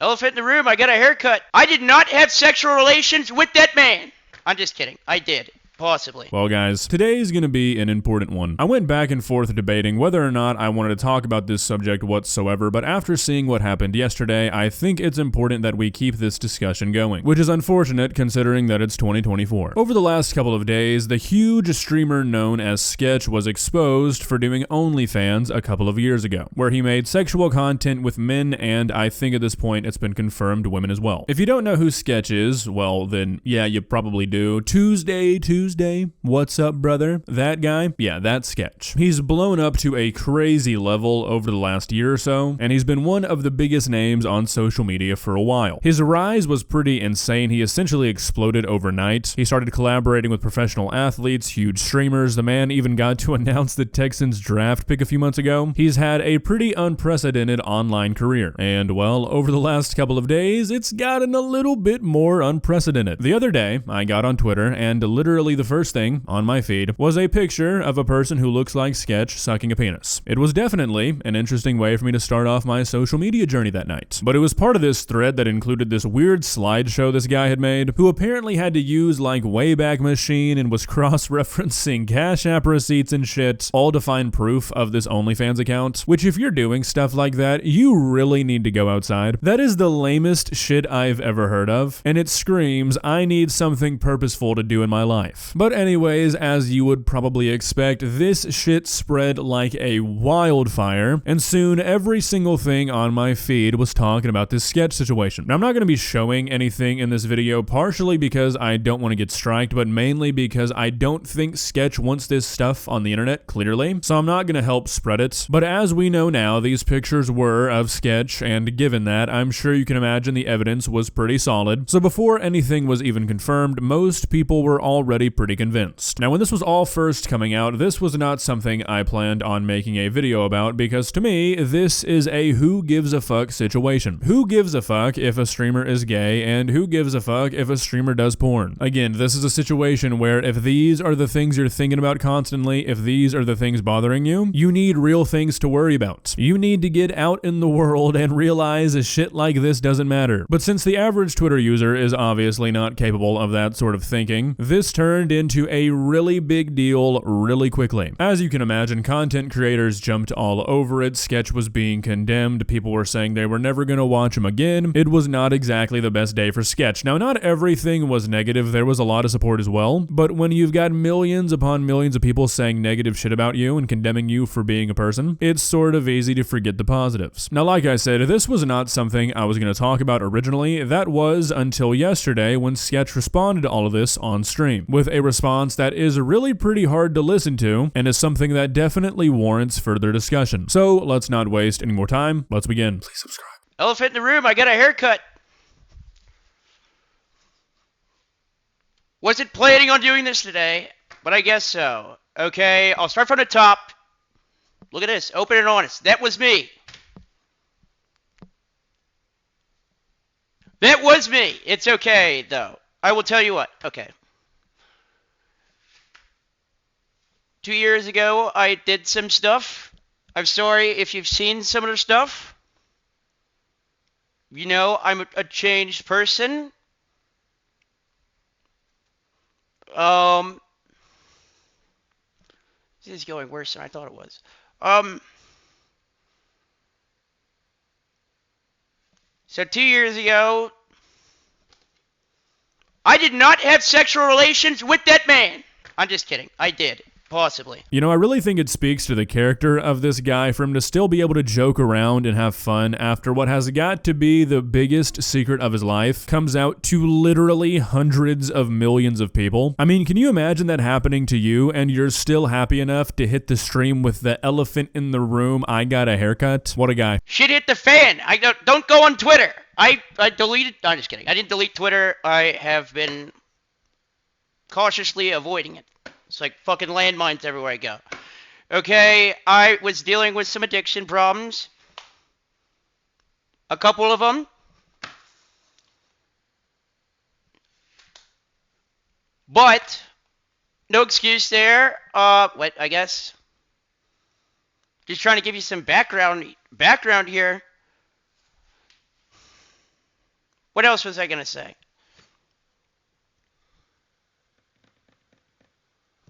Elephant in the room, I got a haircut. I did not have sexual relations with that man. I'm just kidding. I did. Possibly. Well, guys, today's gonna be an important one. I went back and forth debating whether or not I wanted to talk about this subject whatsoever, but after seeing what happened yesterday, I think it's important that we keep this discussion going, which is unfortunate considering that it's 2024. Over the last couple of days, the huge streamer known as Sketch was exposed for doing OnlyFans a couple of years ago, where he made sexual content with men, and I think at this point it's been confirmed women as well. If you don't know who Sketch is, well then, yeah, you probably do. Tuesday, what's up, brother? That guy? Yeah, that's Sketch. He's blown up to a crazy level over the last year or so, and he's been one of the biggest names on social media for a while. His rise was pretty insane. He essentially exploded overnight. He started collaborating with professional athletes, huge streamers. The man even got to announce the Texans draft pick a few months ago. He's had a pretty unprecedented online career, and well, over the last couple of days, it's gotten a little bit more unprecedented. The other day, I got on Twitter, and literally the first thing on my feed was a picture of a person who looks like Sketch sucking a penis. It was definitely an interesting way for me to start off my social media journey that night. But it was part of this thread that included this weird slideshow this guy had made, who apparently had to use like Wayback Machine and was cross-referencing Cash App receipts and shit, all to find proof of this OnlyFans account, which if you're doing stuff like that, you really need to go outside. That is the lamest shit I've ever heard of, and it screams, I need something purposeful to do in my life. But anyways, as you would probably expect, this shit spread like a wildfire, and soon every single thing on my feed was talking about this Sketch situation. Now, I'm not going to be showing anything in this video, partially because I don't want to get striked, but mainly because I don't think Sketch wants this stuff on the internet, clearly, so I'm not going to help spread it. But as we know now, these pictures were of Sketch, and given that, I'm sure you can imagine the evidence was pretty solid. So before anything was even confirmed, most people were already pretty convinced. Now, when this was all first coming out, this was not something I planned on making a video about, because to me, this is a who gives a fuck situation. Who gives a fuck if a streamer is gay, and who gives a fuck if a streamer does porn? Again, this is a situation where if these are the things you're thinking about constantly, if these are the things bothering you, you need real things to worry about. You need to get out in the world and realize a shit like this doesn't matter. But since the average Twitter user is obviously not capable of that sort of thinking, this turned into a really big deal really quickly. As you can imagine, content creators jumped all over it. Sketch was being condemned. People were saying they were never going to watch him again. It was not exactly the best day for Sketch. Now, not everything was negative. There was a lot of support as well. But when you've got millions upon millions of people saying negative shit about you and condemning you for being a person, it's sort of easy to forget the positives. Now, like I said, this was not something I was going to talk about originally. That was until yesterday when Sketch responded to all of this on stream with a response that is really pretty hard to listen to and is something that definitely warrants further discussion. So let's not waste any more time. Let's begin. Please subscribe. Elephant in the room, I got a haircut. Wasn't planning on doing this today, but I guess so. Okay, I'll start from the top. Look at this, open and honest. That was me. That was me. It's okay, though. I will tell you what. Okay. 2 years ago, I did some stuff. I'm sorry if you've seen some of the stuff. You know, I'm a changed person. This is going worse than I thought it was. So 2 years ago, I did not have sexual relations with that man. I'm just kidding. I did. Possibly. You know, I really think it speaks to the character of this guy for him to still be able to joke around and have fun after what has got to be the biggest secret of his life comes out to literally hundreds of millions of people. I mean, can you imagine that happening to you and you're still happy enough to hit the stream with the elephant in the room, I got a haircut? What a guy. Shit hit the fan. I don't go on Twitter. I deleted. No, I'm just kidding. I didn't delete Twitter. I have been cautiously avoiding it. It's like fucking landmines everywhere I go. Okay, I was dealing with some addiction problems. A couple of them. But, no excuse there. I guess. Just trying to give you some background here. What else was I gonna say?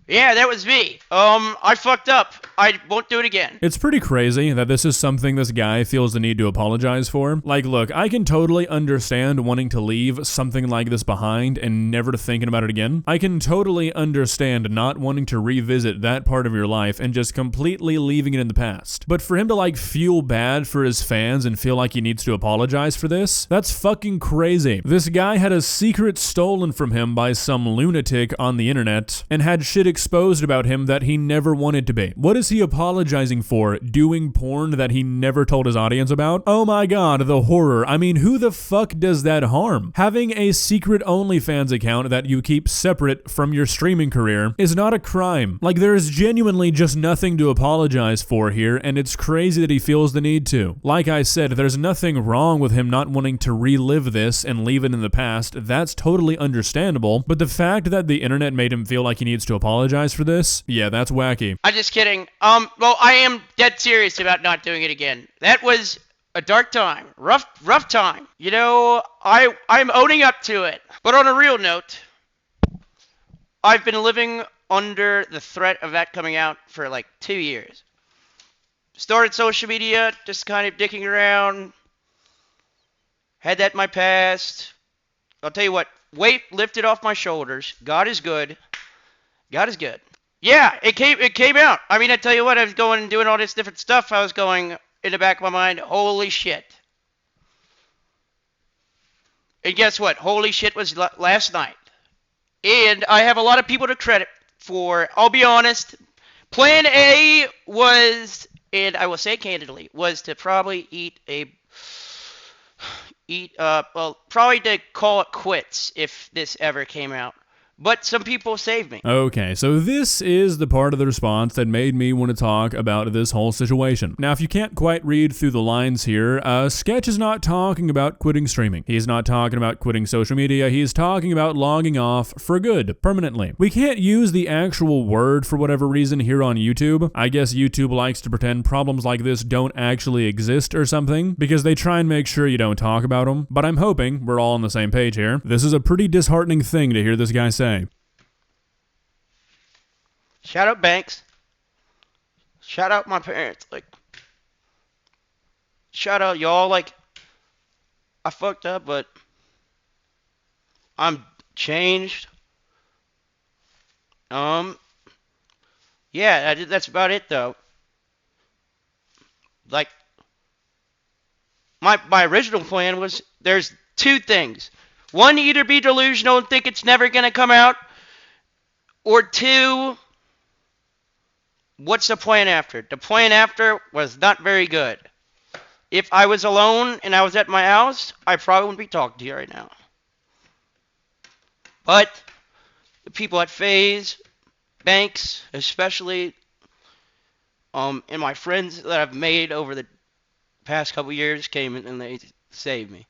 Yeah, that was me. I fucked up. I won't do it again. It's pretty crazy that this is something this guy feels the need to apologize for. Like, look, I can totally understand wanting to leave something like this behind and never thinking about it again. I can totally understand not wanting to revisit that part of your life and just completely leaving it in the past. But for him to like feel bad for his fans and feel like he needs to apologize for this, that's fucking crazy. This guy had a secret stolen from him by some lunatic on the internet and had shit exposed about him that he never wanted to be. What is he apologizing for? Doing porn that he never told his audience about? Oh my god, the horror. I mean, who the fuck does that harm? Having a secret OnlyFans account that you keep separate from your streaming career is not a crime. Like, there is genuinely just nothing to apologize for here, and it's crazy that he feels the need to. Like I said, there's nothing wrong with him not wanting to relive this and leave it in the past. That's totally understandable, but the fact that the internet made him feel like he needs to apologize for this, yeah, that's wacky. I'm just kidding. Well, I am dead serious about not doing it again. That was a dark time. Rough time. You know, I'm owning up to it. But on a real note, I've been living under the threat of that coming out for like 2 years. Started social media, just kind of dicking around. Had that in my past. I'll tell you what, weight lifted off my shoulders. God is good. God is good. Yeah, it came out. I mean, I tell you what, I was going and doing all this different stuff. I was going in the back of my mind, holy shit. And guess what? Holy shit was last night. And I have a lot of people to credit for, I'll be honest, plan A was, and I will say candidly, was to probably probably to call it quits if this ever came out. But some people saved me. Okay, so this is the part of the response that made me want to talk about this whole situation. Now, if you can't quite read through the lines here, Sketch is not talking about quitting streaming. He's not talking about quitting social media. He's talking about logging off for good, permanently. We can't use the actual word for whatever reason here on YouTube. I guess YouTube likes to pretend problems like this don't actually exist or something, because they try and make sure you don't talk about them. But I'm hoping we're all on the same page here. This is a pretty disheartening thing to hear this guy say. Shout out Banks. Shout out my parents. Like, shout out y'all. Like, I fucked up, but I'm changed. Yeah, that's about it though. Like, my original plan was there's two things. One, either be delusional and think it's never gonna come out, or two, what's the plan after? The plan after was not very good. If I was alone and I was at my house, I probably wouldn't be talking to you right now. But the people at FaZe, Banks, especially, and my friends that I've made over the past couple years came in and they saved me.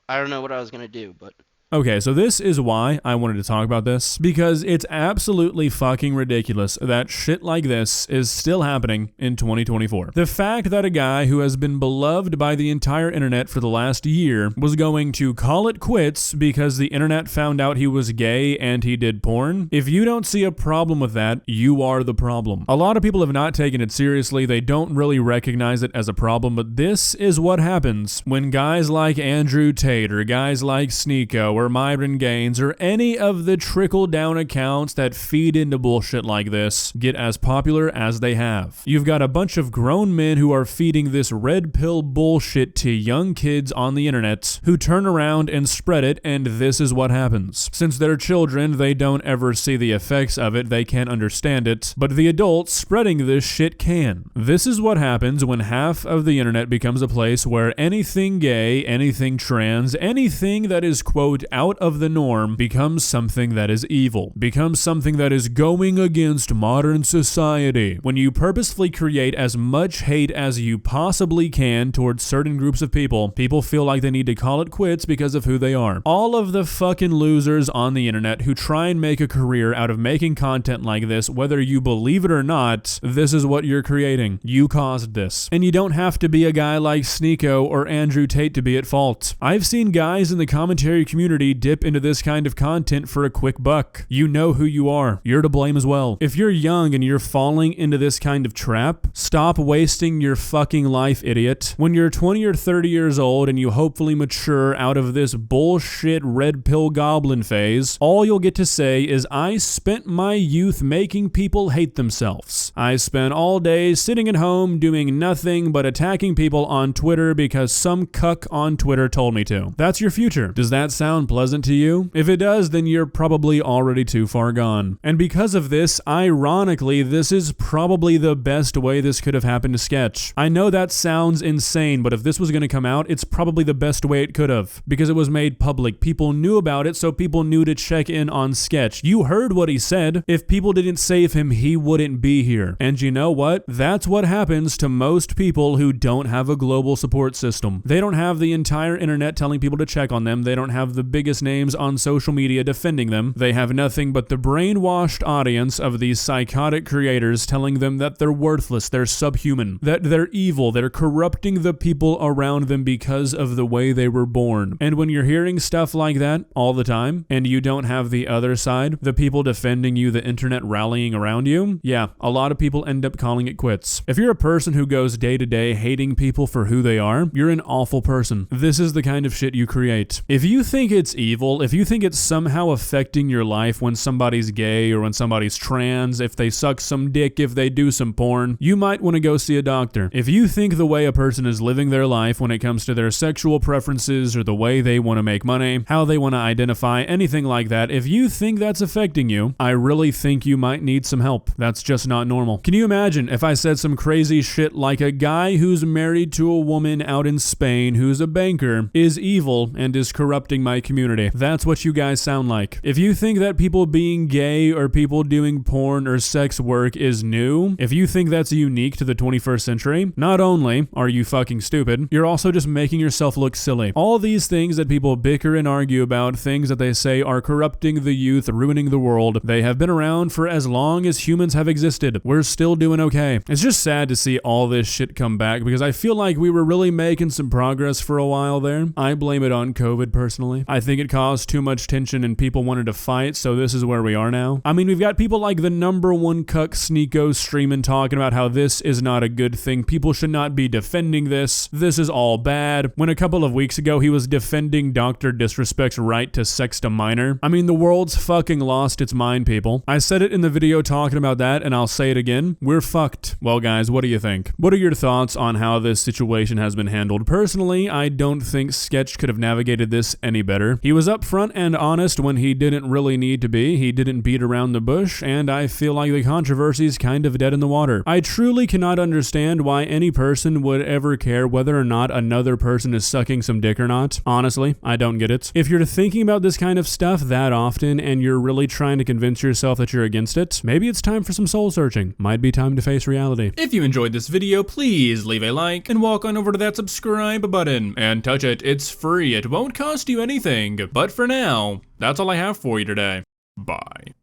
I don't know what I was going to do, but... Okay, so this is why I wanted to talk about this, because it's absolutely fucking ridiculous that shit like this is still happening in 2024. The fact that a guy who has been beloved by the entire internet for the last year was going to call it quits because the internet found out he was gay and he did porn, if you don't see a problem with that, you are the problem. A lot of people have not taken it seriously, they don't really recognize it as a problem, but this is what happens when guys like Andrew Tate or guys like Sneeko or Myron Gaines or any of the trickle-down accounts that feed into bullshit like this get as popular as they have. You've got a bunch of grown men who are feeding this red pill bullshit to young kids on the internet who turn around and spread it, and this is what happens. Since they're children, they don't ever see the effects of it, they can't understand it, but the adults spreading this shit can. This is what happens when half of the internet becomes a place where anything gay, anything trans, anything that is, quote, out of the norm becomes something that is evil, becomes something that is going against modern society. When you purposefully create as much hate as you possibly can towards certain groups of people, people feel like they need to call it quits because of who they are. All of the fucking losers on the internet who try and make a career out of making content like this, whether you believe it or not, this is what you're creating. You caused this. And you don't have to be a guy like Sneeko or Andrew Tate to be at fault. I've seen guys in the commentary community dip into this kind of content for a quick buck. You know who you are. You're to blame as well. If you're young and you're falling into this kind of trap, stop wasting your fucking life, idiot. When you're 20 or 30 years old and you hopefully mature out of this bullshit red pill goblin phase, all you'll get to say is, I spent my youth making people hate themselves. I spent all day sitting at home doing nothing but attacking people on Twitter because some cuck on Twitter told me to. That's your future. Does that sound pleasant to you? If it does, then you're probably already too far gone. And because of this, ironically, this is probably the best way this could have happened to Sketch. I know that sounds insane, but if this was going to come out, it's probably the best way it could have, because it was made public. People knew about it, so people knew to check in on Sketch. You heard what he said. If people didn't save him, he wouldn't be here. And you know what? That's what happens to most people who don't have a global support system. They don't have the entire internet telling people to check on them. They don't have the biggest names on social media defending them. They have nothing but the brainwashed audience of these psychotic creators telling them that they're worthless, they're subhuman, that they're evil, they're corrupting the people around them because of the way they were born. And when you're hearing stuff like that all the time, and you don't have the other side, the people defending you, the internet rallying around you, yeah, a lot of people end up calling it quits. If you're a person who goes day to day hating people for who they are, you're an awful person. This is the kind of shit you create. If you think it's evil, if you think it's somehow affecting your life when somebody's gay or when somebody's trans, if they suck some dick, if they do some porn, you might want to go see a doctor. If you think the way a person is living their life when it comes to their sexual preferences or the way they want to make money, how they want to identify, anything like that, if you think that's affecting you, I really think you might need some help. That's just not normal. Can you imagine if I said some crazy shit like a guy who's married to a woman out in Spain who's a banker is evil and is corrupting my community? That's what you guys sound like. If you think that people being gay or people doing porn or sex work is new, if you think that's unique to the 21st century, not only are you fucking stupid, you're also just making yourself look silly. All these things that people bicker and argue about, things that they say are corrupting the youth, ruining the world, they have been around for as long as humans have existed. We're still doing okay. It's just sad to see all this shit come back because I feel like we were really making some progress for a while there. I blame it on COVID personally. I think it caused too much tension and people wanted to fight, so this is where we are now. I mean, we've got people like the number one cuck Sneeko streaming talking about how this is not a good thing. People should not be defending this. This is all bad. When a couple of weeks ago he was defending Dr. Disrespect's right to sext a minor. I mean, the world's fucking lost its mind, people. I said it in the video talking about that, and I'll say it again. We're fucked. Well, guys, what do you think? What are your thoughts on how this situation has been handled? Personally, I don't think Sketch could have navigated this any better. He was upfront and honest when he didn't really need to be. He didn't beat around the bush, and I feel like the controversy's kind of dead in the water. I truly cannot understand why any person would ever care whether or not another person is sucking some dick or not. Honestly, I don't get it. If you're thinking about this kind of stuff that often and you're really trying to convince yourself that you're against it, maybe it's time for some soul searching. Might be time to face reality. If you enjoyed this video, please leave a like and walk on over to that subscribe button and touch it. It's free. It won't cost you anything. But for now, that's all I have for you today. Bye.